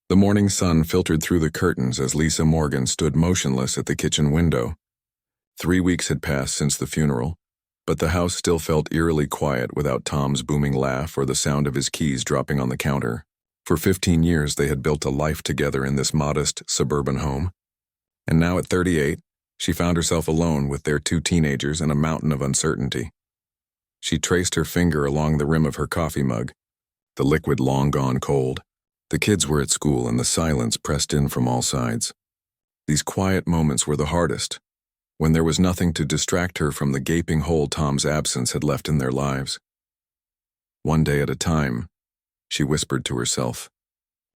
The morning sun filtered through the curtains as Lisa Morgan stood motionless at the kitchen window. 3 weeks had passed since the funeral, but the house still felt eerily quiet without Tom's booming laugh or the sound of his keys dropping on the counter. For 15 years they had built a life together in this modest, suburban home. And now at 38, she found herself alone with their 2 teenagers and a mountain of uncertainty. She traced her finger along the rim of her coffee mug, the liquid long gone cold. The kids were at school and the silence pressed in from all sides. These quiet moments were the hardest, when there was nothing to distract her from the gaping hole Tom's absence had left in their lives. One day at a time, she whispered to herself,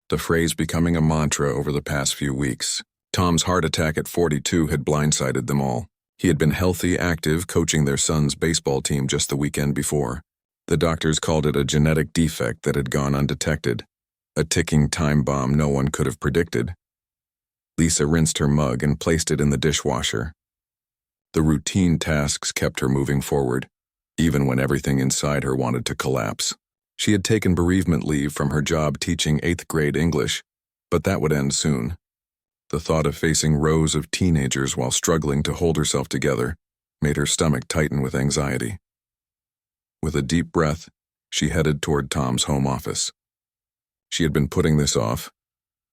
the phrase becoming a mantra over the past few weeks. Tom's heart attack at 42 had blindsided them all. He had been healthy, active, coaching their son's baseball team just the weekend before. The doctors called it a genetic defect that had gone undetected, a ticking time bomb no one could have predicted. Lisa rinsed her mug and placed it in the dishwasher. The routine tasks kept her moving forward, even when everything inside her wanted to collapse. She had taken bereavement leave from her job teaching 8th grade English, but that would end soon. The thought of facing rows of teenagers while struggling to hold herself together made her stomach tighten with anxiety. With a deep breath, she headed toward Tom's home office. She had been putting this off,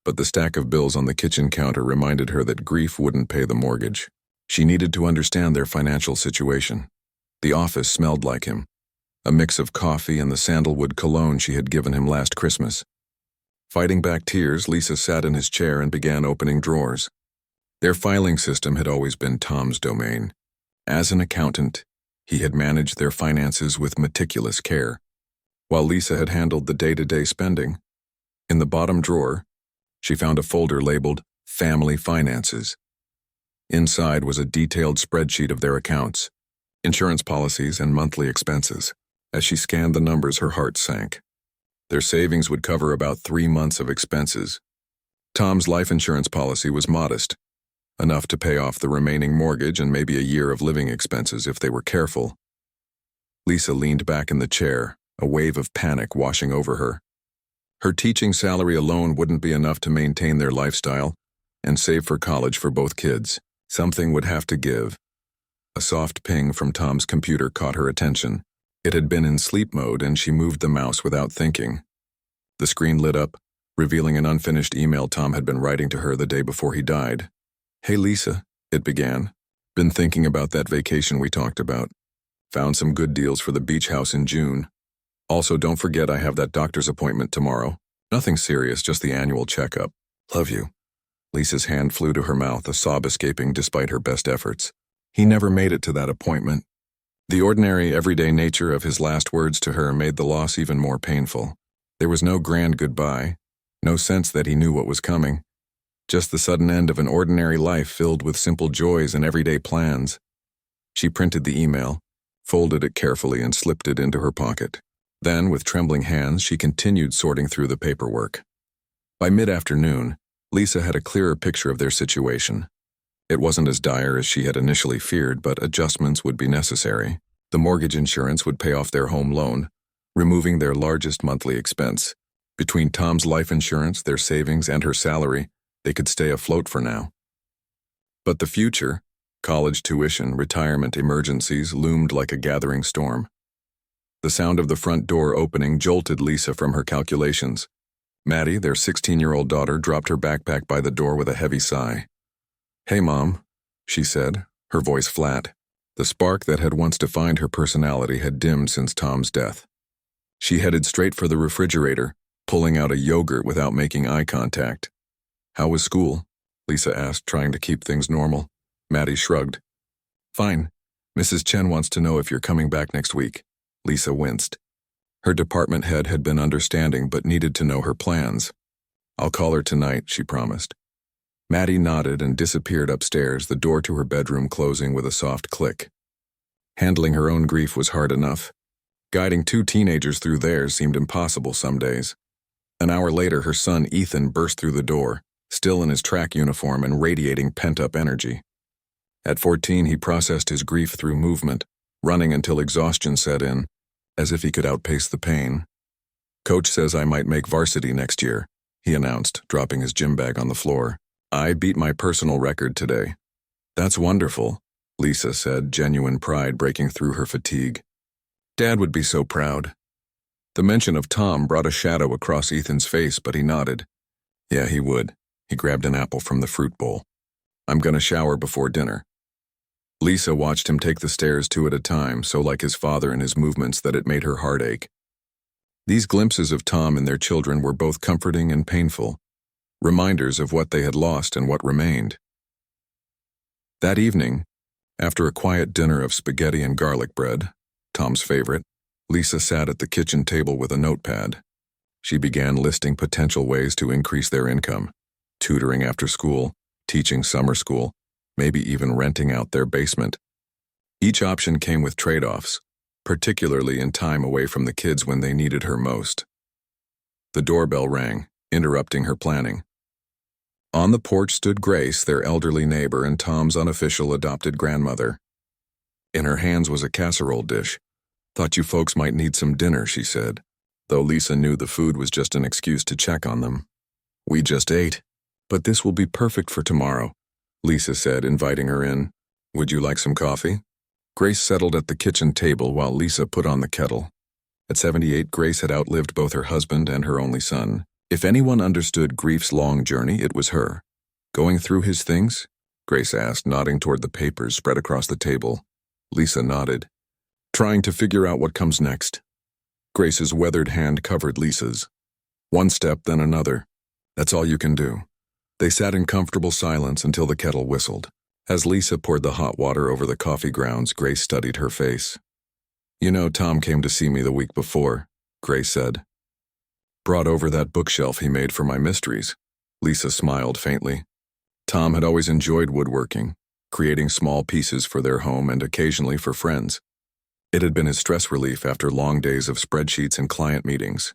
but the stack of bills on the kitchen counter reminded her that grief wouldn't pay the mortgage. She needed to understand their financial situation. The office smelled like him, a mix of coffee and the sandalwood cologne she had given him last Christmas. Fighting back tears, Lisa sat in his chair and began opening drawers. Their filing system had always been Tom's domain. As an accountant, he had managed their finances with meticulous care, while Lisa had handled the day-to-day spending. In the bottom drawer, she found a folder labeled Family Finances. Inside was a detailed spreadsheet of their accounts, insurance policies, and monthly expenses. As she scanned the numbers, her heart sank. Their savings would cover about 3 months of expenses. Tom's life insurance policy was modest, enough to pay off the remaining mortgage and maybe a year of living expenses if they were careful. Lisa leaned back in the chair, a wave of panic washing over her. Her teaching salary alone wouldn't be enough to maintain their lifestyle and save for college for both kids. Something would have to give. A soft ping from Tom's computer caught her attention. It had been in sleep mode and she moved the mouse without thinking. The screen lit up, revealing an unfinished email Tom had been writing to her the day before he died. "Hey Lisa," it began. "Been thinking about that vacation we talked about. Found some good deals for the beach house in June. Also, don't forget I have that doctor's appointment tomorrow. Nothing serious, just the annual checkup. Love you." Lisa's hand flew to her mouth, a sob escaping despite her best efforts. He never made it to that appointment. The ordinary, everyday nature of his last words to her made the loss even more painful. There was no grand goodbye, no sense that he knew what was coming. Just the sudden end of an ordinary life filled with simple joys and everyday plans. She printed the email, folded it carefully, and slipped it into her pocket. Then, with trembling hands, she continued sorting through the paperwork. By mid-afternoon, Lisa had a clearer picture of their situation. It wasn't as dire as she had initially feared, but adjustments would be necessary. The mortgage insurance would pay off their home loan, removing their largest monthly expense. Between Tom's life insurance, their savings, and her salary, they could stay afloat for now. But the future, college tuition, retirement, emergencies, loomed like a gathering storm. The sound of the front door opening jolted Lisa from her calculations. Maddie, their 16-year-old daughter, dropped her backpack by the door with a heavy sigh. "Hey, Mom," she said, her voice flat. The spark that had once defined her personality had dimmed since Tom's death. She headed straight for the refrigerator, pulling out a yogurt without making eye contact. "How was school?" Lisa asked, trying to keep things normal. Maddie shrugged. "Fine. Mrs. Chen wants to know if you're coming back next week." Lisa winced. Her department head had been understanding but needed to know her plans. "I'll call her tonight," she promised. Maddie nodded and disappeared upstairs, the door to her bedroom closing with a soft click. Handling her own grief was hard enough. Guiding 2 teenagers through theirs seemed impossible some days. An hour later, her son Ethan burst through the door, still in his track uniform and radiating pent-up energy. At 14, he processed his grief through movement, running until exhaustion set in, as if he could outpace the pain. "Coach says I might make varsity next year," he announced, dropping his gym bag on the floor. I beat my personal record today. That's wonderful, Lisa said, genuine pride breaking through her fatigue. Dad would be so proud. The mention of Tom brought a shadow across Ethan's face, but he nodded. Yeah, he would. He grabbed an apple from the fruit bowl. I'm gonna shower before dinner. Lisa watched him take the stairs 2 at a time, so like his father in his movements that it made her heart ache. These glimpses of Tom and their children were both comforting and painful, reminders of what they had lost and what remained. That evening, after a quiet dinner of spaghetti and garlic bread, Tom's favorite, Lisa sat at the kitchen table with a notepad. She began listing potential ways to increase their income: tutoring after school, teaching summer school, maybe even renting out their basement. Each option came with trade-offs, particularly in time away from the kids when they needed her most. The doorbell rang, interrupting her planning. On the porch stood Grace, their elderly neighbor and Tom's unofficial adopted grandmother. In her hands was a casserole dish. Thought you folks might need some dinner, she said, though Lisa knew the food was just an excuse to check on them. We just ate, but this will be perfect for tomorrow, Lisa said, inviting her in. Would you like some coffee? Grace settled at the kitchen table while Lisa put on the kettle. At 78, Grace had outlived both her husband and her only son. If anyone understood grief's long journey, it was her. Going through his things? Grace asked, nodding toward the papers spread across the table. Lisa nodded. Trying to figure out what comes next. Grace's weathered hand covered Lisa's. One step, then another. That's all you can do. They sat in comfortable silence until the kettle whistled. As Lisa poured the hot water over the coffee grounds, Grace studied her face. You know, Tom came to see me the week before, Grace said. Brought over that bookshelf he made for my mysteries. Lisa smiled faintly. Tom had always enjoyed woodworking, creating small pieces for their home and occasionally for friends. It had been his stress relief after long days of spreadsheets and client meetings.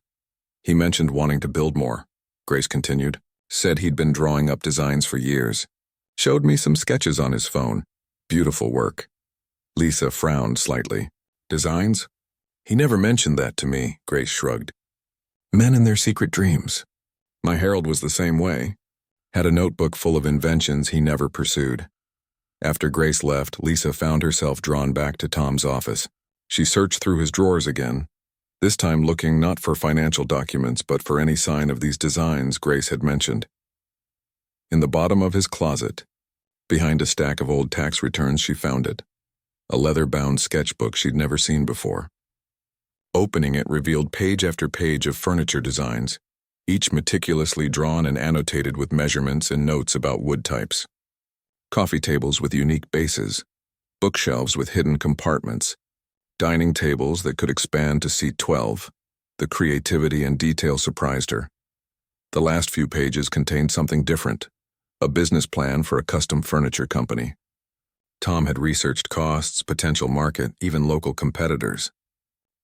He mentioned wanting to build more, Grace continued. Said he'd been drawing up designs for years. Showed me some sketches on his phone. Beautiful work. Lisa frowned slightly. Designs? He never mentioned that to me, Grace shrugged. Men and their secret dreams. My Harold was the same way. Had a notebook full of inventions he never pursued. After Grace left, Lisa found herself drawn back to Tom's office. She searched through his drawers again, this time looking not for financial documents but for any sign of these designs Grace had mentioned. In the bottom of his closet, behind a stack of old tax returns, she found it. A leather-bound sketchbook she'd never seen before. Opening it revealed page after page of furniture designs, each meticulously drawn and annotated with measurements and notes about wood types. Coffee tables with unique bases, bookshelves with hidden compartments, dining tables that could expand to seat 12. The creativity and detail surprised her. The last few pages contained something different, a business plan for a custom furniture company. Tom had researched costs, potential market, even local competitors.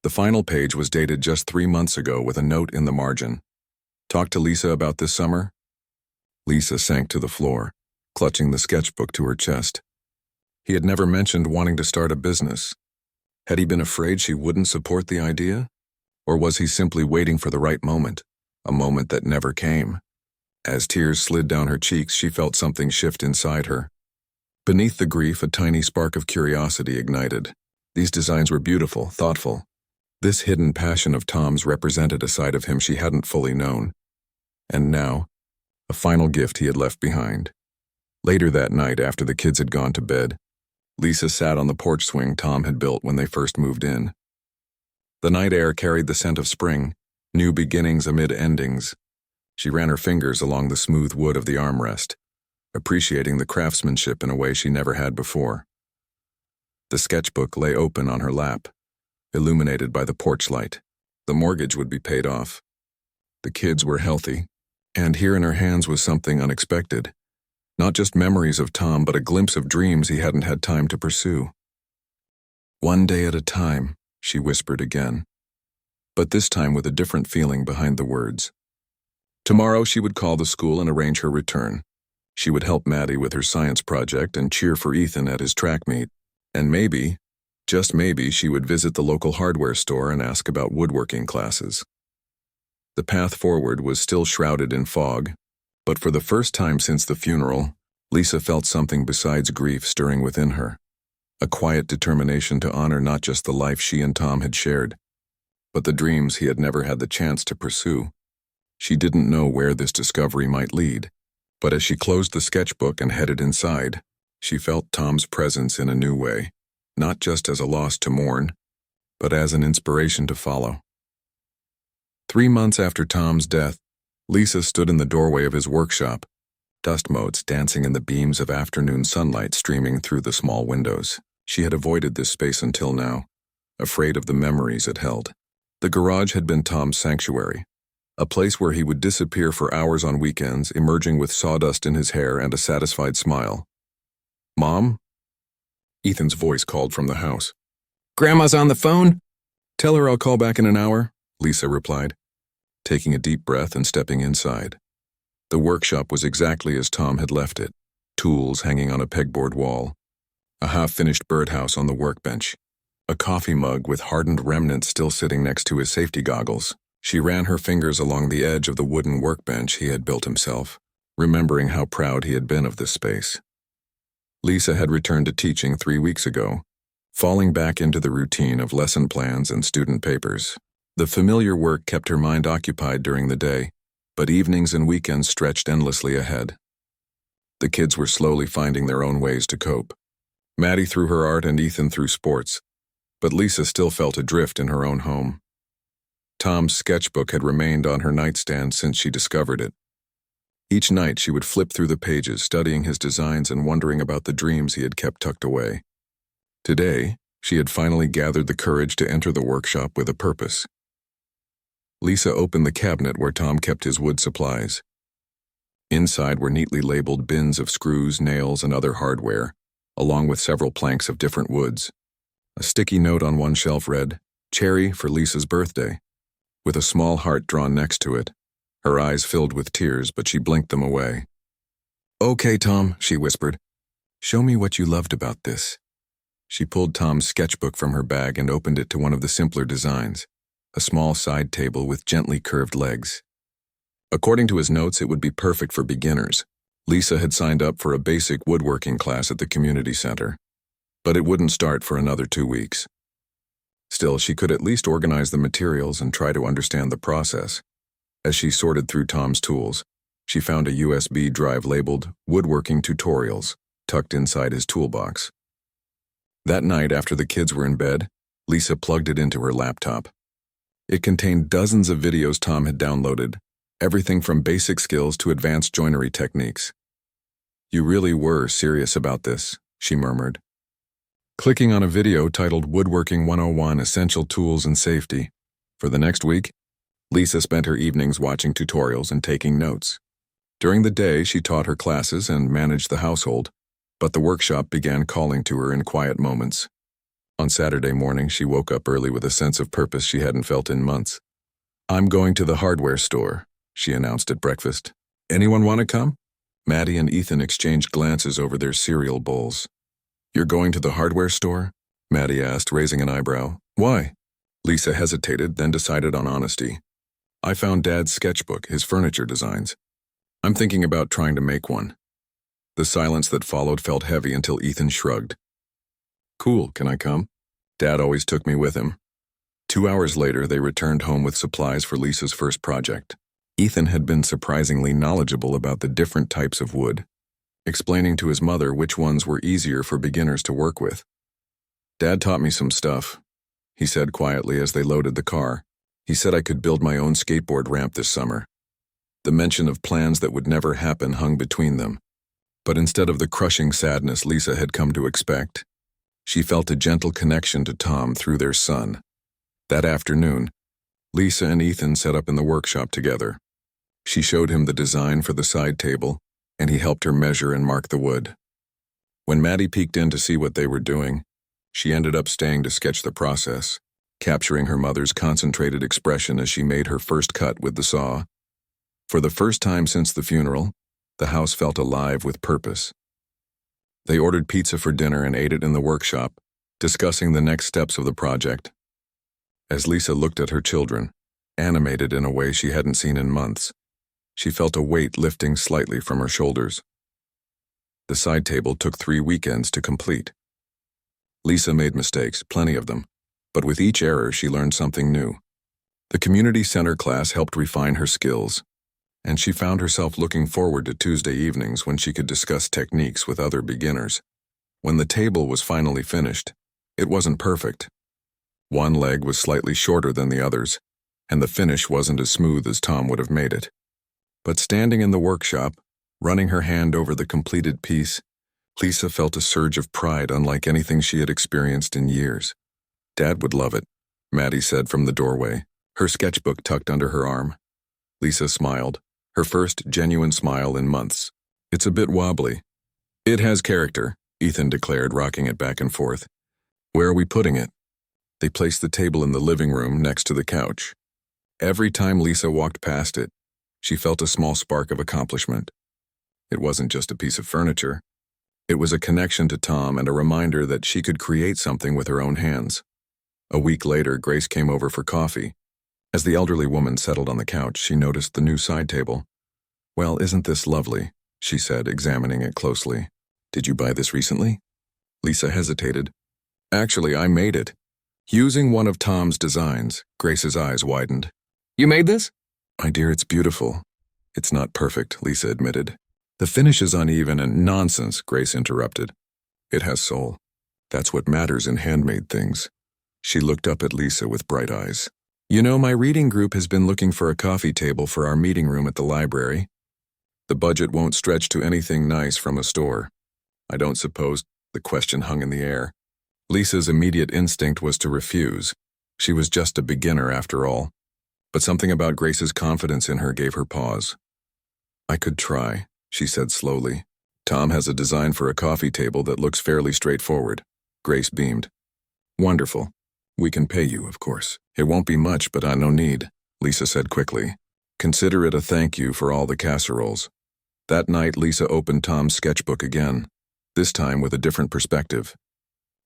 The final page was dated just 3 months ago with a note in the margin. Talk to Lisa about this summer? Lisa sank to the floor, clutching the sketchbook to her chest. He had never mentioned wanting to start a business. Had he been afraid she wouldn't support the idea? Or was he simply waiting for the right moment, a moment that never came? As tears slid down her cheeks, she felt something shift inside her. Beneath the grief, a tiny spark of curiosity ignited. These designs were beautiful, thoughtful. This hidden passion of Tom's represented a side of him she hadn't fully known. And now, a final gift he had left behind. Later that night, after the kids had gone to bed, Lisa sat on the porch swing Tom had built when they first moved in. The night air carried the scent of spring, new beginnings amid endings. She ran her fingers along the smooth wood of the armrest, appreciating the craftsmanship in a way she never had before. The sketchbook lay open on her lap, illuminated by the porch light. The mortgage would be paid off. The kids were healthy, and here in her hands was something unexpected. Not just memories of Tom, but a glimpse of dreams he hadn't had time to pursue. One day at a time, she whispered again, but this time with a different feeling behind the words. Tomorrow she would call the school and arrange her return. She would help Maddie with her science project and cheer for Ethan at his track meet. And maybe, just maybe, she would visit the local hardware store and ask about woodworking classes. The path forward was still shrouded in fog, but for the first time since the funeral, Lisa felt something besides grief stirring within her. A quiet determination to honor not just the life she and Tom had shared, but the dreams he had never had the chance to pursue. She didn't know where this discovery might lead, but as she closed the sketchbook and headed inside, she felt Tom's presence in a new way, not just as a loss to mourn, but as an inspiration to follow. 3 months after Tom's death, Lisa stood in the doorway of his workshop, dust motes dancing in the beams of afternoon sunlight streaming through the small windows. She had avoided this space until now, afraid of the memories it held. The garage had been Tom's sanctuary, a place where he would disappear for hours on weekends, emerging with sawdust in his hair and a satisfied smile. "Mom?" Ethan's voice called from the house. "Grandma's on the phone?" "Tell her I'll call back in an hour," Lisa replied, taking a deep breath and stepping inside. The workshop was exactly as Tom had left it, tools hanging on a pegboard wall, a half-finished birdhouse on the workbench, a coffee mug with hardened remnants still sitting next to his safety goggles. She ran her fingers along the edge of the wooden workbench he had built himself, remembering how proud he had been of this space. Lisa had returned to teaching 3 weeks ago, falling back into the routine of lesson plans and student papers. The familiar work kept her mind occupied during the day, but evenings and weekends stretched endlessly ahead. The kids were slowly finding their own ways to cope. Maddie through her art and Ethan through sports, but Lisa still felt adrift in her own home. Tom's sketchbook had remained on her nightstand since she discovered it. Each night she would flip through the pages, studying his designs and wondering about the dreams he had kept tucked away. Today, she had finally gathered the courage to enter the workshop with a purpose. Lisa opened the cabinet where Tom kept his wood supplies. Inside were neatly labeled bins of screws, nails, and other hardware, along with several planks of different woods. A sticky note on one shelf read, "Cherry for Lisa's birthday," with a small heart drawn next to it. Her eyes filled with tears, but she blinked them away. "Okay, Tom," she whispered. "Show me what you loved about this." She pulled Tom's sketchbook from her bag and opened it to one of the simpler designs, a small side table with gently curved legs. According to his notes, it would be perfect for beginners. Lisa had signed up for a basic woodworking class at the community center, but it wouldn't start for another 2 weeks. Still, she could at least organize the materials and try to understand the process. As she sorted through Tom's tools, she found a USB drive labeled Woodworking Tutorials tucked inside his toolbox. That night, after the kids were in bed, Lisa plugged it into her laptop. It contained dozens of videos Tom had downloaded, everything from basic skills to advanced joinery techniques. "You really were serious about this," she murmured. Clicking on a video titled Woodworking 101 Essential Tools and Safety. For the next week, Lisa spent her evenings watching tutorials and taking notes. During the day, she taught her classes and managed the household, but the workshop began calling to her in quiet moments. On Saturday morning, she woke up early with a sense of purpose she hadn't felt in months. "I'm going to the hardware store," she announced at breakfast. "Anyone want to come?" Maddie and Ethan exchanged glances over their cereal bowls. "You're going to the hardware store?" Maddie asked, raising an eyebrow. "Why?" Lisa hesitated, then decided on honesty. "I found Dad's sketchbook, his furniture designs. I'm thinking about trying to make one." The silence that followed felt heavy until Ethan shrugged. "Cool, can I come? Dad always took me with him." 2 hours later, they returned home with supplies for Lisa's first project. Ethan had been surprisingly knowledgeable about the different types of wood, explaining to his mother which ones were easier for beginners to work with. "Dad taught me some stuff," he said quietly as they loaded the car. "He said I could build my own skateboard ramp this summer." The mention of plans that would never happen hung between them. But instead of the crushing sadness Lisa had come to expect, she felt a gentle connection to Tom through their son. That afternoon, Lisa and Ethan set up in the workshop together. She showed him the design for the side table, and he helped her measure and mark the wood. When Maddie peeked in to see what they were doing, she ended up staying to sketch the process, capturing her mother's concentrated expression as she made her first cut with the saw. For the first time since the funeral, the house felt alive with purpose. They ordered pizza for dinner and ate it in the workshop, discussing the next steps of the project. As Lisa looked at her children, animated in a way she hadn't seen in months. She felt a weight lifting slightly from her shoulders. The side table took 3 weekends to complete. Lisa made mistakes, plenty of them, but with each error she learned something new. The community center class helped refine her skills, and she found herself looking forward to Tuesday evenings when she could discuss techniques with other beginners. When the table was finally finished, it wasn't perfect. One leg was slightly shorter than the others, and the finish wasn't as smooth as Tom would have made it. But standing in the workshop, running her hand over the completed piece, Lisa felt a surge of pride unlike anything she had experienced in years. "Dad would love it," Maddie said from the doorway, her sketchbook tucked under her arm. Lisa smiled, her first genuine smile in months. "It's a bit wobbly." "It has character," Ethan declared, rocking it back and forth. "Where are we putting it?" They placed the table in the living room next to the couch. Every time Lisa walked past it, she felt a small spark of accomplishment. It wasn't just a piece of furniture. It was a connection to Tom and a reminder that she could create something with her own hands. A week later, Grace came over for coffee. As the elderly woman settled on the couch, she noticed the new side table. "Well, isn't this lovely?" she said, examining it closely. "Did you buy this recently?" Lisa hesitated. "Actually, I made it. Using one of Tom's designs." Grace's eyes widened. "You made this?" "My dear, it's beautiful." "It's not perfect," Lisa admitted. "The finish is uneven and—" "Nonsense," Grace interrupted. "It has soul. That's what matters in handmade things." She looked up at Lisa with bright eyes. "You know, my reading group has been looking for a coffee table for our meeting room at the library. The budget won't stretch to anything nice from a store. I don't suppose—" The question hung in the air. Lisa's immediate instinct was to refuse. She was just a beginner after all. But something about Grace's confidence in her gave her pause. "I could try," she said slowly. "Tom has a design for a coffee table that looks fairly straightforward." Grace beamed. "Wonderful. We can pay you, of course. It won't be much, but I no need," Lisa said quickly. "Consider it a thank you for all the casseroles." That night, Lisa opened Tom's sketchbook again, this time with a different perspective.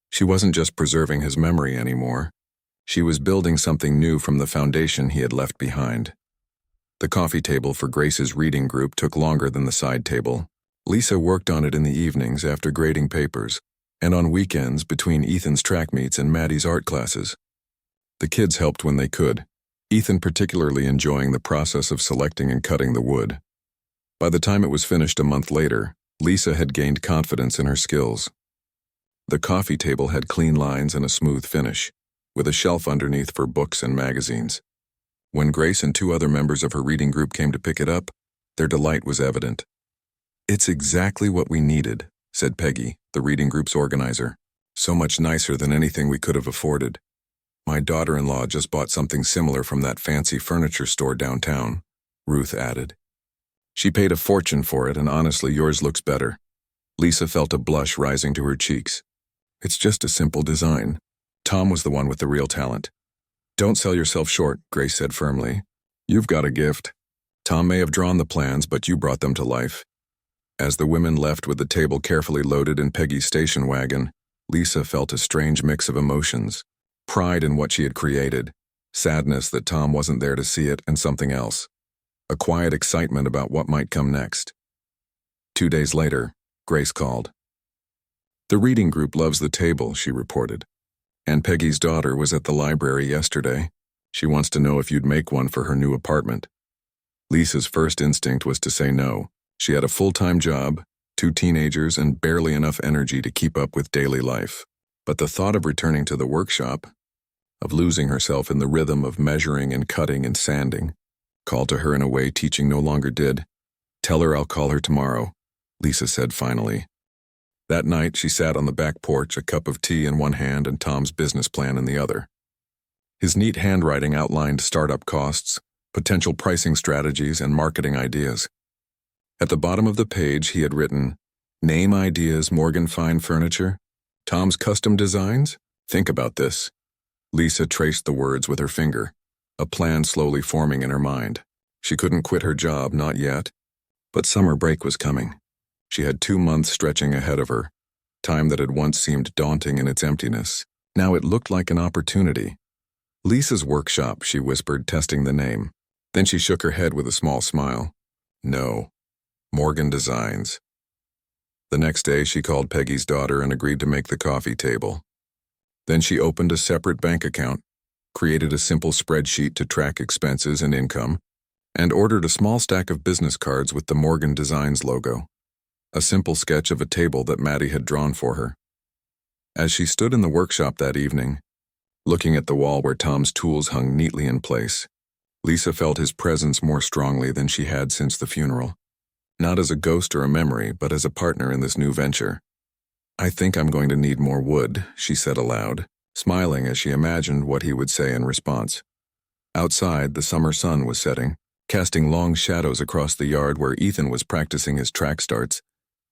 She wasn't just preserving his memory anymore. She was building something new from the foundation he had left behind. The coffee table for Grace's reading group took longer than the side table. Lisa worked on it in the evenings after grading papers, and on weekends between Ethan's track meets and Maddie's art classes. The kids helped when they could, Ethan particularly enjoying the process of selecting and cutting the wood. By the time it was finished a month later, Lisa had gained confidence in her skills. The coffee table had clean lines and a smooth finish, with a shelf underneath for books and magazines. When Grace and 2 other members of her reading group came to pick it up, their delight was evident. "It's exactly what we needed," said Peggy, the reading group's organizer. "So much nicer than anything we could have afforded. My daughter-in-law just bought something similar from that fancy furniture store downtown," Ruth added. "She paid a fortune for it, and honestly, yours looks better." Lisa felt a blush rising to her cheeks. "It's just a simple design. Tom was the one with the real talent." "Don't sell yourself short," Grace said firmly. "You've got a gift. Tom may have drawn the plans, but you brought them to life." As the women left with the table carefully loaded in Peggy's station wagon, Lisa felt a strange mix of emotions. Pride in what she had created, sadness that Tom wasn't there to see it, and something else. A quiet excitement about what might come next. 2 days later, Grace called. "The reading group loves the table," she reported. "And Peggy's daughter was at the library yesterday. She wants to know if you'd make one for her new apartment." Lisa's first instinct was to say no. She had a full-time job, 2 teenagers, and barely enough energy to keep up with daily life. But the thought of returning to the workshop, of losing herself in the rhythm of measuring and cutting and sanding, called to her in a way teaching no longer did. "Tell her I'll call her tomorrow," Lisa said finally. That night, she sat on the back porch, a cup of tea in one hand and Tom's business plan in the other. His neat handwriting outlined startup costs, potential pricing strategies, and marketing ideas. At the bottom of the page, he had written, "Name ideas, Morgan Fine Furniture. Tom's custom designs? Think about this." Lisa traced the words with her finger, a plan slowly forming in her mind. She couldn't quit her job, not yet. But summer break was coming. She had 2 months stretching ahead of her, time that had once seemed daunting in its emptiness. Now it looked like an opportunity. Lisa's workshop, she whispered, testing the name. Then she shook her head with a small smile. No, Morgan Designs. The next day, she called Peggy's daughter and agreed to make the coffee table. Then she opened a separate bank account, created a simple spreadsheet to track expenses and income, and ordered a small stack of business cards with the Morgan Designs logo, a simple sketch of a table that Maddie had drawn for her. As she stood in the workshop that evening, looking at the wall where Tom's tools hung neatly in place, Lisa felt his presence more strongly than she had since the funeral. Not as a ghost or a memory, but as a partner in this new venture. I think I'm going to need more wood, she said aloud, smiling as she imagined what he would say in response. Outside, the summer sun was setting, casting long shadows across the yard where Ethan was practicing his track starts,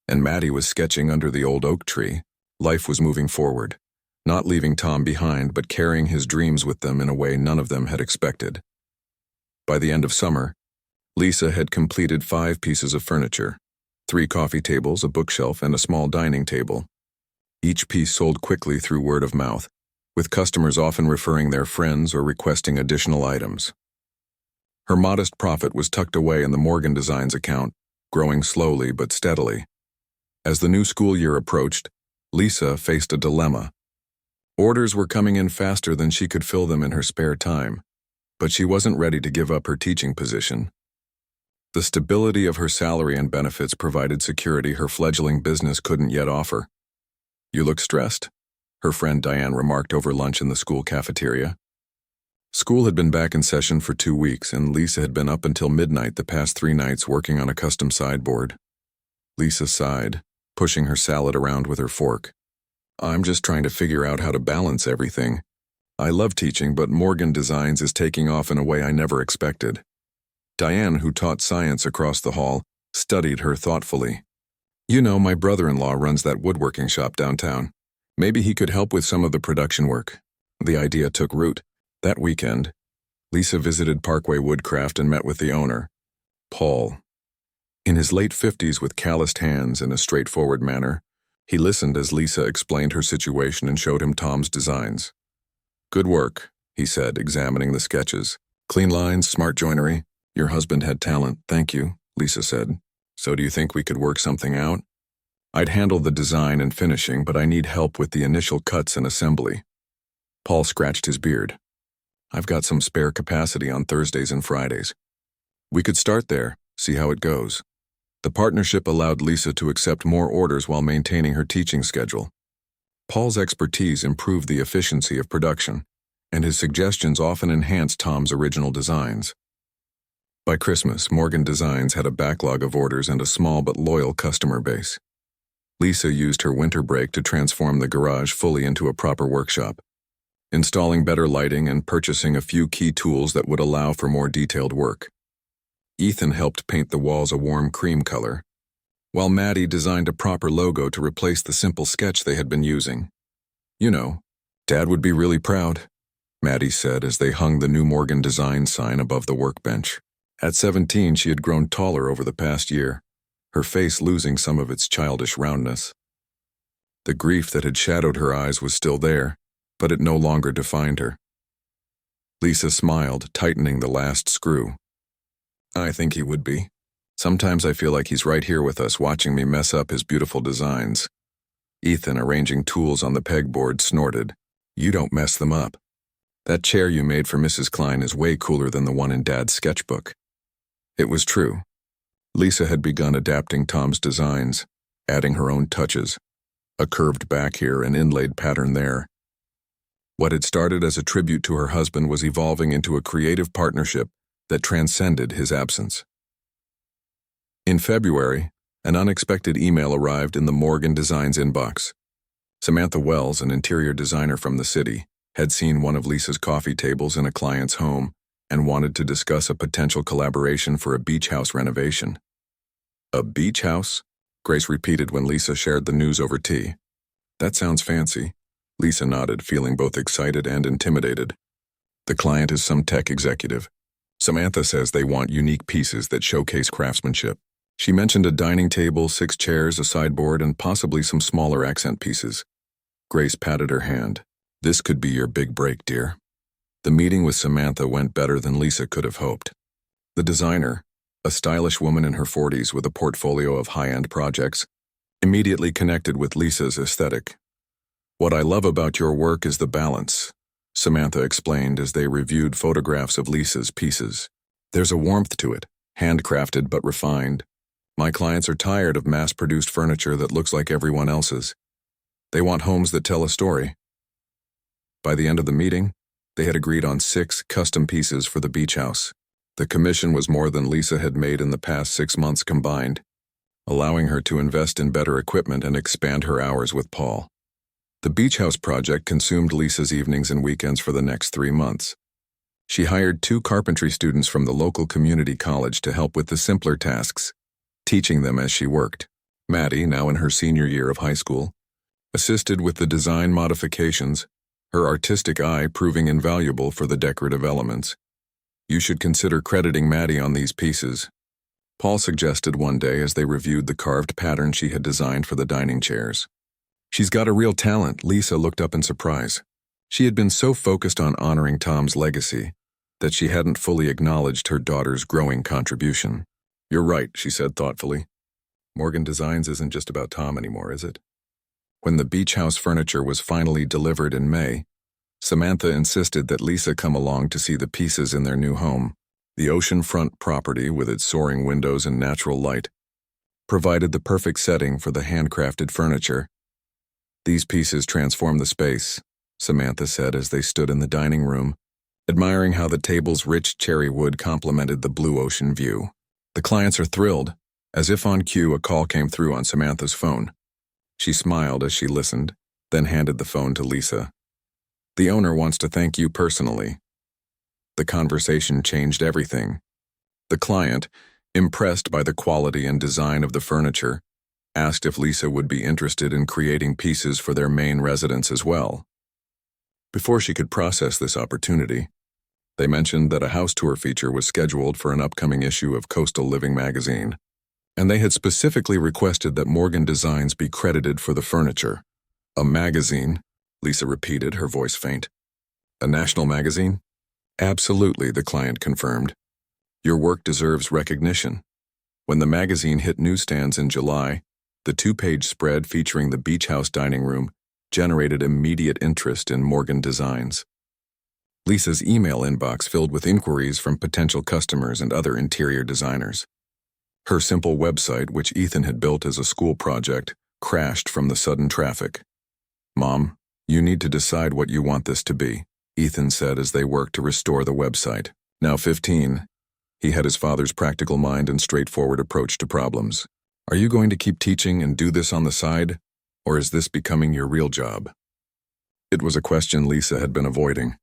and Maddie was sketching under the old oak tree. Life was moving forward, not leaving Tom behind but carrying his dreams with them in a way none of them had expected. By the end of summer, Lisa had completed 5 pieces of furniture, 3 coffee tables, a bookshelf, and a small dining table. Each piece sold quickly through word of mouth, with customers often referring their friends or requesting additional items. Her modest profit was tucked away in the Morgan Designs account, growing slowly but steadily. As the new school year approached, Lisa faced a dilemma. Orders were coming in faster than she could fill them in her spare time, but she wasn't ready to give up her teaching position. The stability of her salary and benefits provided security her fledgling business couldn't yet offer. You look stressed, her friend Diane remarked over lunch in the school cafeteria. School had been back in session for 2 weeks, and Lisa had been up until midnight the past 3 nights working on a custom sideboard. Lisa sighed, pushing her salad around with her fork. I'm just trying to figure out how to balance everything. I love teaching, but Morgan Designs is taking off in a way I never expected. Diane, who taught science across the hall, studied her thoughtfully. You know, my brother-in-law runs that woodworking shop downtown. Maybe he could help with some of the production work. The idea took root. That weekend, Lisa visited Parkway Woodcraft and met with the owner, Paul. In his late 50s with calloused hands and a straightforward manner, he listened as Lisa explained her situation and showed him Tom's designs. Good work, he said, examining the sketches. Clean lines, smart joinery. Your husband had talent, thank you, Lisa said. So do you think we could work something out? I'd handle the design and finishing, but I need help with the initial cuts and assembly. Paul scratched his beard. I've got some spare capacity on Thursdays and Fridays. We could start there, see how it goes. The partnership allowed Lisa to accept more orders while maintaining her teaching schedule. Paul's expertise improved the efficiency of production, and his suggestions often enhanced Tom's original designs. By Christmas, Morgan Designs had a backlog of orders and a small but loyal customer base. Lisa used her winter break to transform the garage fully into a proper workshop, installing better lighting and purchasing a few key tools that would allow for more detailed work. Ethan helped paint the walls a warm cream color, while Maddie designed a proper logo to replace the simple sketch they had been using. You know, Dad would be really proud, Maddie said as they hung the new Morgan Designs sign above the workbench. At 17, she had grown taller over the past year, her face losing some of its childish roundness. The grief that had shadowed her eyes was still there, but it no longer defined her. Lisa smiled, tightening the last screw. I think he would be. Sometimes I feel like he's right here with us watching me mess up his beautiful designs. Ethan, arranging tools on the pegboard, snorted. You don't mess them up. That chair you made for Mrs. Klein is way cooler than the one in Dad's sketchbook. It was true. Lisa had begun adapting Tom's designs, adding her own touches, a curved back here, an inlaid pattern there. What had started as a tribute to her husband was evolving into a creative partnership that transcended his absence. In February, an unexpected email arrived in the Morgan Designs inbox. Samantha Wells, an interior designer from the city, had seen one of Lisa's coffee tables in a client's home and wanted to discuss a potential collaboration for a beach house renovation. A beach house? Grace repeated when Lisa shared the news over tea. That sounds fancy. Lisa nodded, feeling both excited and intimidated. The client is some tech executive. Samantha says they want unique pieces that showcase craftsmanship. She mentioned a dining table, 6 chairs, a sideboard, and possibly some smaller accent pieces. Grace patted her hand. This could be your big break, dear. The meeting with Samantha went better than Lisa could have hoped. The designer, a stylish woman in her 40s with a portfolio of high-end projects, immediately connected with Lisa's aesthetic. "What I love about your work is the balance," Samantha explained as they reviewed photographs of Lisa's pieces. "There's a warmth to it, handcrafted but refined. My clients are tired of mass-produced furniture that looks like everyone else's. They want homes that tell a story." By the end of the meeting, they had agreed on 6 custom pieces for the beach house. The commission was more than Lisa had made in the past 6 months combined, allowing her to invest in better equipment and expand her hours with Paul. The beach house project consumed Lisa's evenings and weekends for the next 3 months. She hired 2 carpentry students from the local community college to help with the simpler tasks, teaching them as she worked. Maddie, now in her senior year of high school, assisted with the design modifications, her artistic eye proving invaluable for the decorative elements. "You should consider crediting Maddie on these pieces," Paul suggested one day as they reviewed the carved pattern she had designed for the dining chairs. "She's got a real talent," Lisa looked up in surprise. She had been so focused on honoring Tom's legacy that she hadn't fully acknowledged her daughter's growing contribution. "You're right," she said thoughtfully. "Morgan Designs isn't just about Tom anymore, is it?" When the beach house furniture was finally delivered in May, Samantha insisted that Lisa come along to see the pieces in their new home. The oceanfront property, with its soaring windows and natural light, provided the perfect setting for the handcrafted furniture. "These pieces transform the space," Samantha said as they stood in the dining room, admiring how the table's rich cherry wood complemented the blue ocean view. "The clients are thrilled." As if on cue, a call came through on Samantha's phone. She smiled as she listened, then handed the phone to Lisa. "The owner wants to thank you personally." The conversation changed everything. The client, impressed by the quality and design of the furniture, asked if Lisa would be interested in creating pieces for their main residence as well. Before she could process this opportunity, they mentioned that a house tour feature was scheduled for an upcoming issue of Coastal Living magazine, and they had specifically requested that Morgan Designs be credited for the furniture. "A magazine," Lisa repeated, her voice faint. "A national magazine?" "Absolutely," the client confirmed. "Your work deserves recognition." When the magazine hit newsstands in July, the 2-page spread featuring the beach house dining room generated immediate interest in Morgan Designs. Lisa's email inbox filled with inquiries from potential customers and other interior designers. Her simple website, which Ethan had built as a school project, crashed from the sudden traffic. "Mom, you need to decide what you want this to be," Ethan said as they worked to restore the website. Now 15, he had his father's practical mind and straightforward approach to problems. "Are you going to keep teaching and do this on the side, or is this becoming your real job?" It was a question Lisa had been avoiding.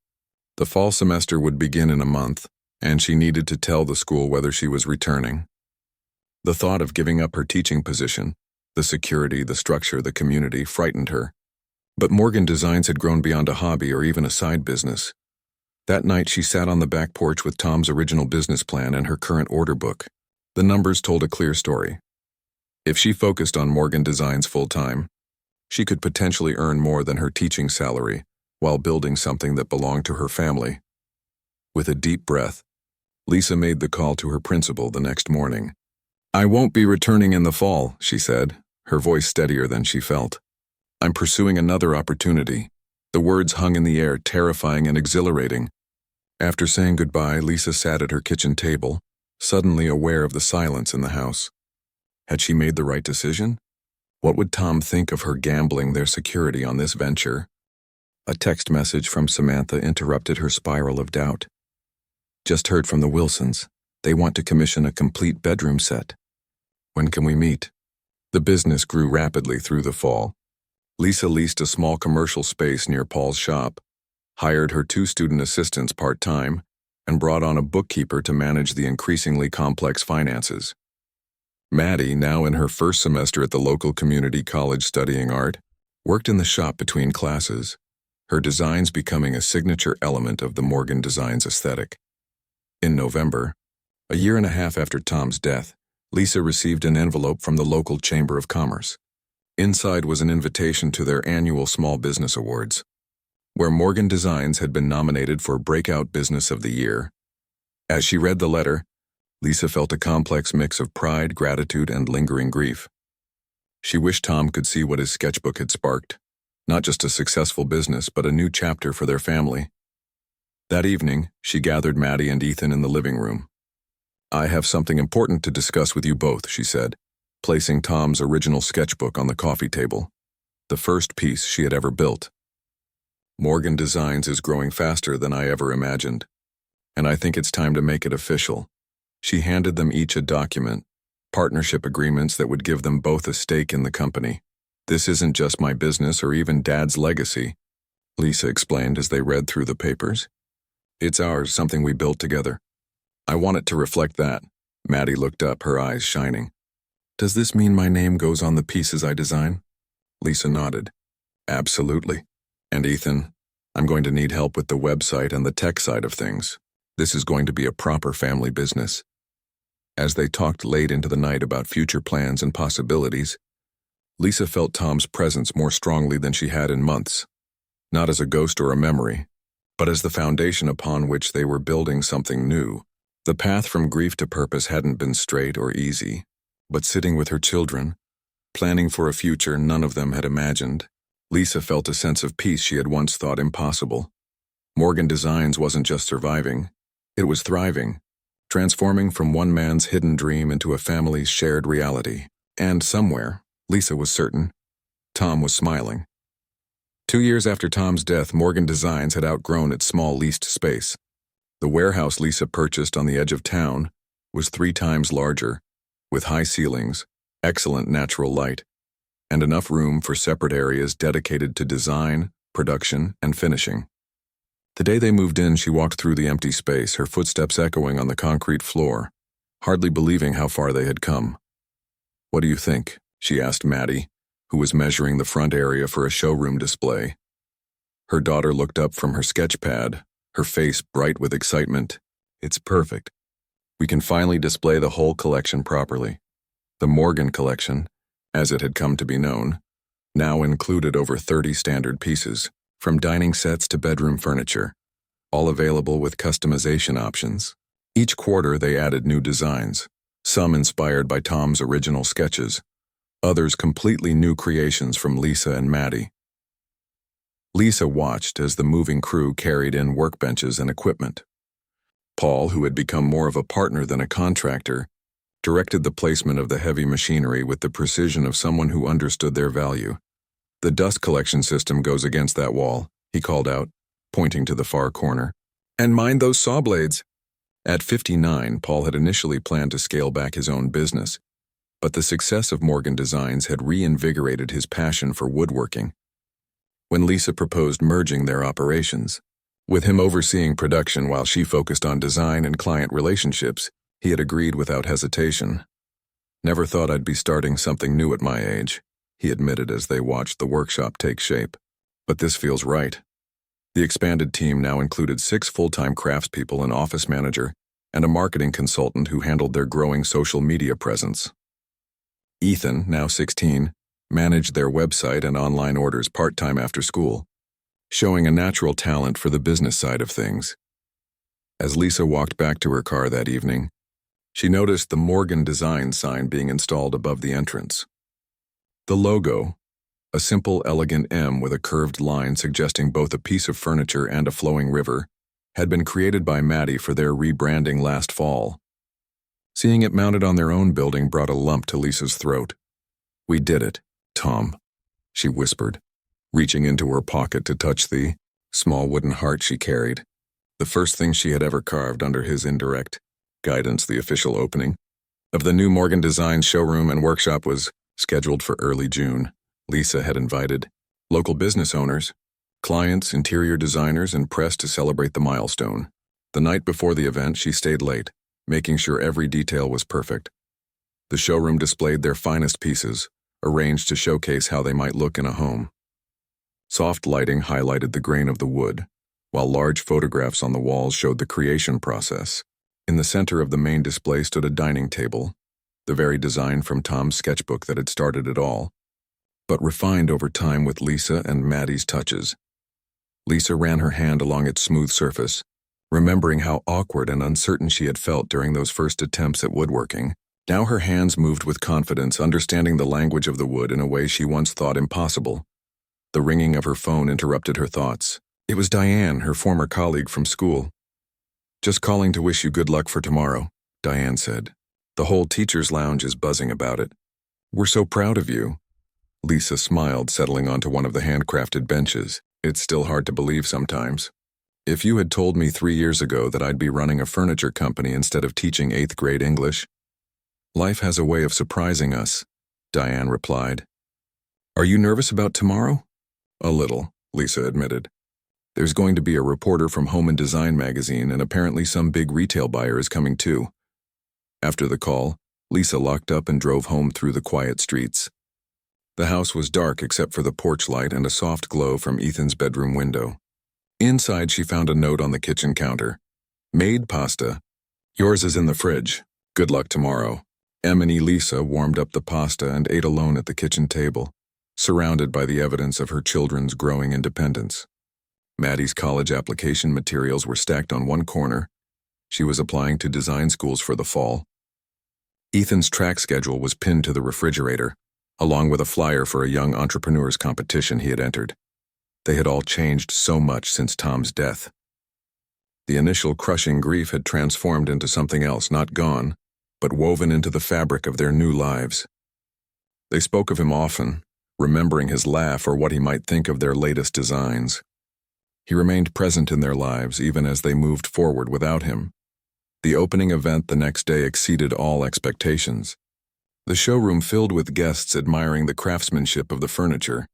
The fall semester would begin in a month, and she needed to tell the school whether she was returning. The thought of giving up her teaching position, the security, the structure, the community, frightened her. But Morgan Designs had grown beyond a hobby or even a side business. That night she sat on the back porch with Tom's original business plan and her current order book. The numbers told a clear story. If she focused on Morgan Designs full-time, she could potentially earn more than her teaching salary while building something that belonged to her family. With a deep breath, Lisa made the call to her principal the next morning. "I won't be returning in the fall," she said, her voice steadier than she felt. "I'm pursuing another opportunity." The words hung in the air, terrifying and exhilarating. After saying goodbye, Lisa sat at her kitchen table, suddenly aware of the silence in the house. Had she made the right decision? What would Tom think of her gambling their security on this venture? A text message from Samantha interrupted her spiral of doubt. "Just heard from the Wilsons. They want to commission a complete bedroom set. When can we meet?" The business grew rapidly through the fall. Lisa leased a small commercial space near Paul's shop, hired her 2 student assistants part-time, and brought on a bookkeeper to manage the increasingly complex finances. Maddie, now in her first semester at the local community college studying art, worked in the shop between classes, her designs becoming a signature element of the Morgan Designs aesthetic. In November, a year and a half after Tom's death, Lisa received an envelope from the local Chamber of Commerce. Inside was an invitation to their annual Small Business Awards. where Morgan Designs had been nominated for Breakout Business of the Year. As she read the letter, Lisa felt a complex mix of pride, gratitude, and lingering grief. She wished Tom could see what his sketchbook had sparked, not just a successful business, but a new chapter for their family. That evening, she gathered Maddie and Ethan in the living room. "I have something important to discuss with you both," she said, placing Tom's original sketchbook on the coffee table, the first piece she had ever built. "Morgan Designs is growing faster than I ever imagined, and I think it's time to make it official." She handed them each a document, partnership agreements that would give them both a stake in the company. "This isn't just my business or even Dad's legacy," Lisa explained as they read through the papers. "It's ours, something we built together. I want it to reflect that." Maddie looked up, her eyes shining. "Does this mean my name goes on the pieces I design?" Lisa nodded. "Absolutely. And Ethan, I'm going to need help with the website and the tech side of things. This is going to be a proper family business." As they talked late into the night about future plans and possibilities, Lisa felt Tom's presence more strongly than she had in months, not as a ghost or a memory, but as the foundation upon which they were building something new. The path from grief to purpose hadn't been straight or easy, but sitting with her children, planning for a future none of them had imagined, Lisa felt a sense of peace she had once thought impossible. Morgan Designs wasn't just surviving, it was thriving, transforming from one man's hidden dream into a family's shared reality. And somewhere, Lisa was certain, Tom was smiling. 2 years after Tom's death, Morgan Designs had outgrown its small leased space. The warehouse Lisa purchased on the edge of town was 3 times larger, with high ceilings, excellent natural light, and enough room for separate areas dedicated to design, production, and finishing. The day they moved in, she walked through the empty space, her footsteps echoing on the concrete floor, hardly believing how far they had come. "What do you think?" she asked Maddie, who was measuring the front area for a showroom display. Her daughter looked up from her sketch pad, her face bright with excitement. "It's perfect. We can finally display the whole collection properly." The Morgan collection, as it had come to be known, now included over 30 standard pieces, from dining sets to bedroom furniture, all available with customization options. Each quarter they added new designs, some inspired by Tom's original sketches, others completely new creations from Lisa and Maddie. Lisa watched as the moving crew carried in workbenches and equipment. Paul, who had become more of a partner than a contractor, directed the placement of the heavy machinery with the precision of someone who understood their value. "The dust collection system goes against that wall," he called out, pointing to the far corner. "And mind those saw blades." At 59, Paul had initially planned to scale back his own business, but the success of Morgan Designs had reinvigorated his passion for woodworking. When Lisa proposed merging their operations, with him overseeing production while she focused on design and client relationships, he had agreed without hesitation. "Never thought I'd be starting something new at my age," he admitted as they watched the workshop take shape. "But this feels right." The expanded team now included 6 full-time craftspeople, an office manager, and a marketing consultant who handled their growing social media presence. Ethan, now 16, managed their website and online orders part-time after school, showing a natural talent for the business side of things. As Lisa walked back to her car that evening, she noticed the Morgan Designs sign being installed above the entrance. The logo, a simple, elegant M with a curved line suggesting both a piece of furniture and a flowing river, had been created by Maddie for their rebranding last fall. Seeing it mounted on their own building brought a lump to Lisa's throat. "We did it, Tom," she whispered, reaching into her pocket to touch the small wooden heart she carried, the first thing she had ever carved under his indirect guidance. The official opening of the new Morgan Designs showroom and workshop was scheduled for early June. Lisa had invited local business owners, clients, interior designers, and press to celebrate the milestone. The night before the event, she stayed late, making sure every detail was perfect. The showroom displayed their finest pieces, arranged to showcase how they might look in a home. Soft lighting highlighted the grain of the wood, while large photographs on the walls showed the creation process. In the center of the main display stood a dining table, the very design from Tom's sketchbook that had started it all, but refined over time with Lisa and Maddie's touches. Lisa ran her hand along its smooth surface, remembering how awkward and uncertain she had felt during those first attempts at woodworking. Now her hands moved with confidence, understanding the language of the wood in a way she once thought impossible. The ringing of her phone interrupted her thoughts. It was Diane, her former colleague from school. "Just calling to wish you good luck for tomorrow," Diane said. "The whole teacher's lounge is buzzing about it. We're so proud of you." Lisa smiled, settling onto one of the handcrafted benches. "It's still hard to believe sometimes. If you had told me 3 years ago that I'd be running a furniture company instead of teaching 8th grade English." "Life has a way of surprising us," Diane replied. "Are you nervous about tomorrow?" "A little," Lisa admitted. "There's going to be a reporter from Home and Design magazine, and apparently some big retail buyer is coming too." After the call, Lisa locked up and drove home through the quiet streets. The house was dark except for the porch light and a soft glow from Ethan's bedroom window. Inside, she found a note on the kitchen counter. "Made pasta. Yours is in the fridge. Good luck tomorrow." Emily Lisa warmed up the pasta and ate alone at the kitchen table, surrounded by the evidence of her children's growing independence. Maddie's college application materials were stacked on one corner. She was applying to design schools for the fall. Ethan's track schedule was pinned to the refrigerator, along with a flyer for a young entrepreneurs competition he had entered. They had all changed so much since Tom's death. The initial crushing grief had transformed into something else, not gone, but woven into the fabric of their new lives. They spoke of him often, remembering his laugh or what he might think of their latest designs. He remained present in their lives even as they moved forward without him. The opening event the next day exceeded all expectations. The showroom filled with guests admiring the craftsmanship of the furniture.